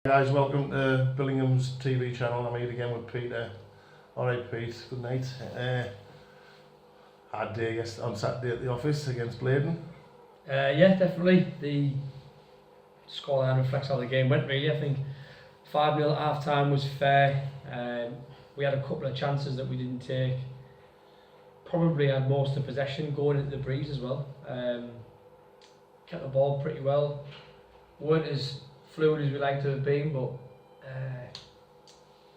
Guys, welcome to Billingham's TV channel. I'm here again with Peter. Alright Pete, good night. Hard day on Saturday at the office against Bladen. Yeah, definitely. The scoreline reflects how the game went really. I think 5-0 at half time was fair. We had a couple of chances that we didn't take. Probably had most of possession going into the breeze as well. Kept the ball pretty well. Weren't as fluid as we like to have been, but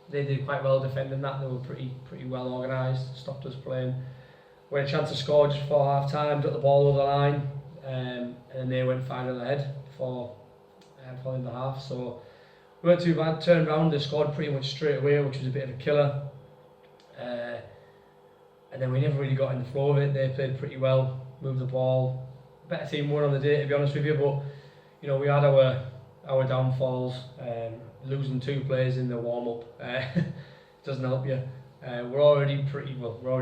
they did quite well defending that. They were pretty well organised, stopped us playing. We had a chance to score just before half time, got the ball over the line, and then they went 5-0 ahead for the end of the half. So we weren't too bad. Turned around, they scored pretty much straight away, which was a bit of a killer. And then we never really got in the flow of it. They played pretty well, moved the ball. Better team won on the day, to be honest with you, but you know, we had our downfalls. Losing 2 players in the warm-up doesn't help you. We're already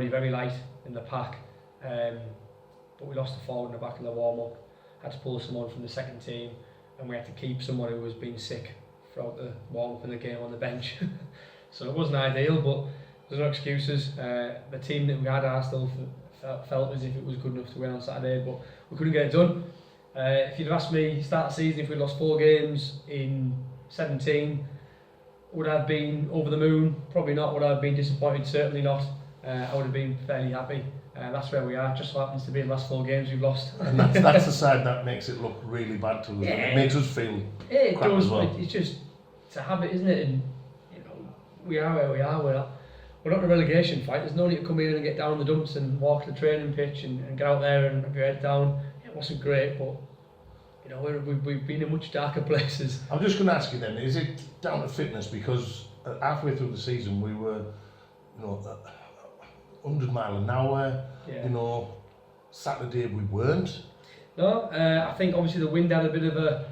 very light in the pack, but we lost the forward in the back in the warm-up. Had to pull someone from the second team, and we had to keep someone who was being sick throughout the warm-up and the game on the bench. So it wasn't ideal, but there's no excuses. The team that we had, I still felt as if it was good enough to win on Saturday, but we couldn't get it done. If you'd have asked me start the season if we'd lost 4 games in 17, would I have been over the moon? Probably not. Would I have been disappointed? Certainly not. I would have been fairly happy. That's where we are. Just so happens to be the last 4 games we've lost. And that's the side that makes it look really bad to us. Yeah. It makes us feel it crap does, as well. It's just, it's a habit, isn't it? And you know, we are where we are. We're not in a relegation fight. There's no need to come in and get down the dumps and walk the training pitch and get out there and have your head down. It wasn't great, but you know, we've been in much darker places. I'm just going to ask you then, is it down to fitness? Because halfway through the season we were, you know, 100 mile an hour, you know, Saturday we weren't. No, I think obviously the wind had a bit of a,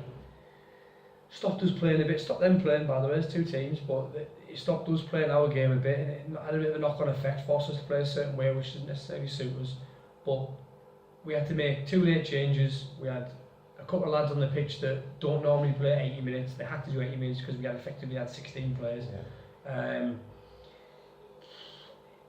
stopped us playing a bit, stopped them playing by the way, there's 2 teams, but it stopped us playing our game a bit, and it had a bit of a knock-on effect, forced us to play a certain way which didn't necessarily suit us. But we had to make 2 late changes. We had a couple of lads on the pitch that don't normally play 80 minutes. They had to do 80 minutes because we had effectively had 16 players. Yeah.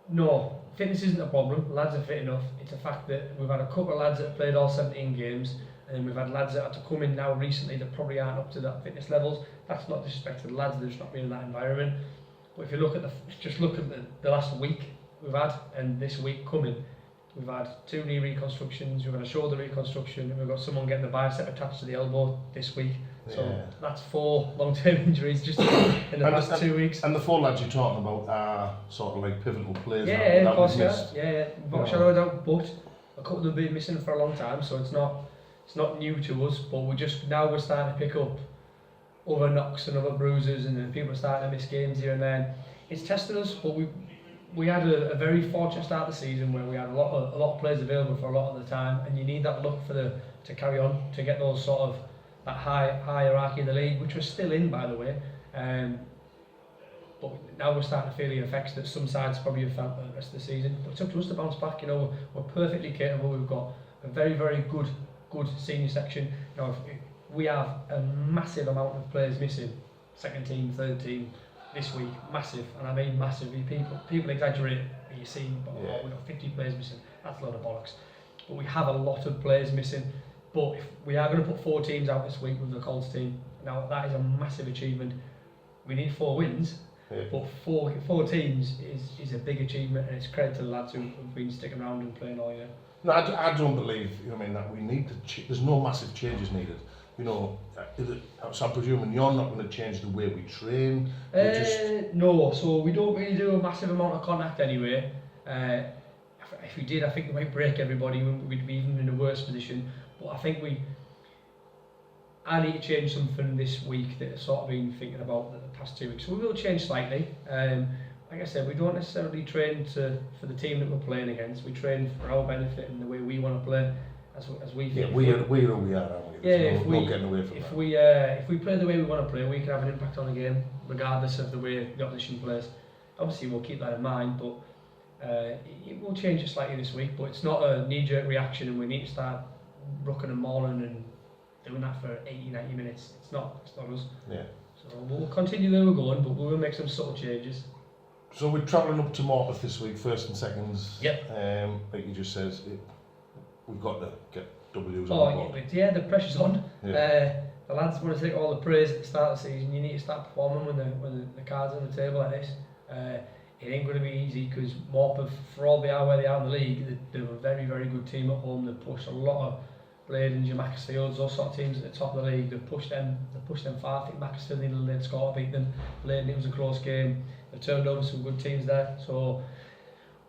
No, fitness isn't a problem. Lads are fit enough. It's a fact that we've had a couple of lads that have played all 17 games, and then we've had lads that had to come in now recently that probably aren't up to that fitness levels. That's not disrespect to the lads, they're just not been in that environment. But if you look at the last week we've had, and this week coming, we've had 2 knee reconstructions, we've had a shoulder reconstruction, and we've got someone getting the bicep attached to the elbow this week. So that's 4 long-term injuries just in the past 2 weeks. And the 4 lads you're talking about are sort of like pivotal players. Yeah, of course, yeah. Without shadow of a doubt, but a couple of them have been missing for a long time, so it's not new to us. But we're starting to pick up other knocks and other bruises, and then people are starting to miss games here and there. It's tested us, but we had a very fortunate start of the season where we had a lot of players available for a lot of the time, and you need that luck to carry on, to get those sort of that high hierarchy in the league, which we're still in, by the way. But now we're starting to feel the effects that some sides probably have felt the rest of the season. But it's up to us to bounce back. You know, we're perfectly capable. We've got a very good senior section. You know, if we have a massive amount of players missing, second team, third team, this week, massive, and I mean massively. People exaggerate. You see, we've got 50 players missing. That's a load of bollocks. But we have a lot of players missing. But if we are going to put 4 teams out this week with the Colts team, now that is a massive achievement. We need 4 wins, but 4 teams is a big achievement, and it's credit to the lads who've been sticking around and playing all year. No, I don't believe, that we need to. There's no massive changes needed. You know, so I'm presuming you're not going to change the way we train. No, so we don't really do a massive amount of contact anyway. If we did, I think we might break everybody. We'd be even in a worse position. But I think I need to change something this week that I've sort of been thinking about the past 2 weeks. So we will change slightly. Like I said, we don't necessarily train for the team that we're playing against. We train for our benefit and the way we want to play, as we think. Yeah, we are, aren't we? There's no getting away from that. If we play the way we want to play, we can have an impact on the game, regardless of the way the opposition plays. Obviously, we'll keep that in mind, but it will change it slightly this week. But it's not a knee-jerk reaction, and we need to start rucking and mauling and doing that for 80, 90 minutes. It's not us. Yeah. So we'll continue where we're going, but we will make some subtle changes. So we're travelling up to Morpeth this week, first and seconds. Yep. Like you just said, we've got to get W's Oh, on board. yeah, the pressure's on. Yeah. The lads want to take all the praise at the start of the season. You need to start performing when the cards are on the table like this. It ain't going to be easy because Morpeth, for all they are where they are in the league, they're a very, very good team at home. They push a lot of Bladen, Macclesfields, those sort of teams at the top of the league. They've pushed them far. I think Macclesfield needed a late score to beat them. Bladen, it was a close game. They've turned over some good teams there. So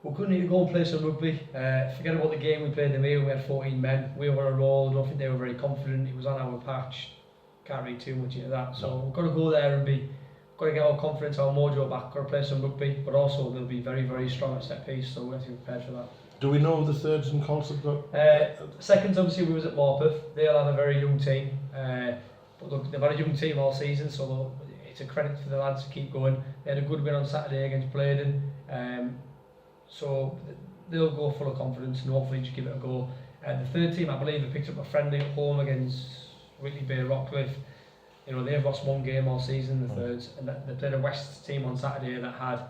we're going to need to go and play some rugby. Forget about the game we played them here. We had 14 men. We were on a roll. I don't think they were very confident. It was on our patch. Can't read too much into that. So we've got to go there and got to get our confidence, our mojo back. Got to play some rugby. But also they'll be very, very strong at set piece. So we have to be prepared for that. Do we know the thirds and colts have got? Seconds, obviously, we was at Morpeth. They'll have a very young team. But look, they've had a young team all season, so it's a credit to the lads to keep going. They had a good win on Saturday against Bladen. So they'll go full of confidence and hopefully just give it a go. The third team, I believe, have picked up a friendly at home against Whitley Bay Rockcliffe. You know, they've lost one game all season, the thirds, and they played a West team on Saturday that had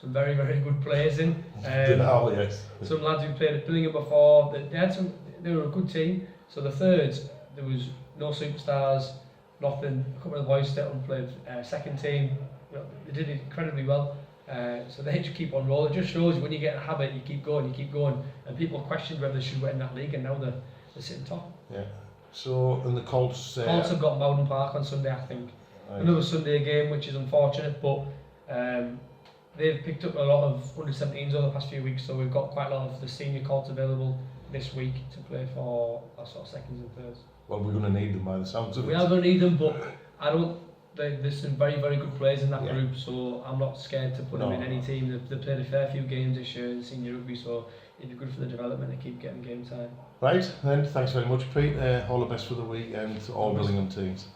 some very, very good players in. Yes. Some lads who played at Billingham before, they were a good team. So the thirds, there was no superstars, nothing. A couple of the boys stepped up and played second team. You know, they did it incredibly well. So they just keep on rolling. It just shows you when you get in a habit, you keep going, and people questioned whether they should win that league, and now they're sitting top. Yeah. So, and the Colts... Colts have got Bowden Park on Sunday, I think. Right. Another Sunday game, which is unfortunate, but they've picked up a lot of under-17s over the past few weeks, so we've got quite a lot of the senior Colts available this week to play for our sort of seconds and thirds. Well, we're going to need them by the sounds of it. We are going to need them, but there's some very, very good players in that group, so I'm not scared to put them in any team. They've played a fair few games this year in senior rugby, so it'd be good for the development to keep getting game time. Right, then, thanks very much, Pete. All the best for the week and to all Billingham teams.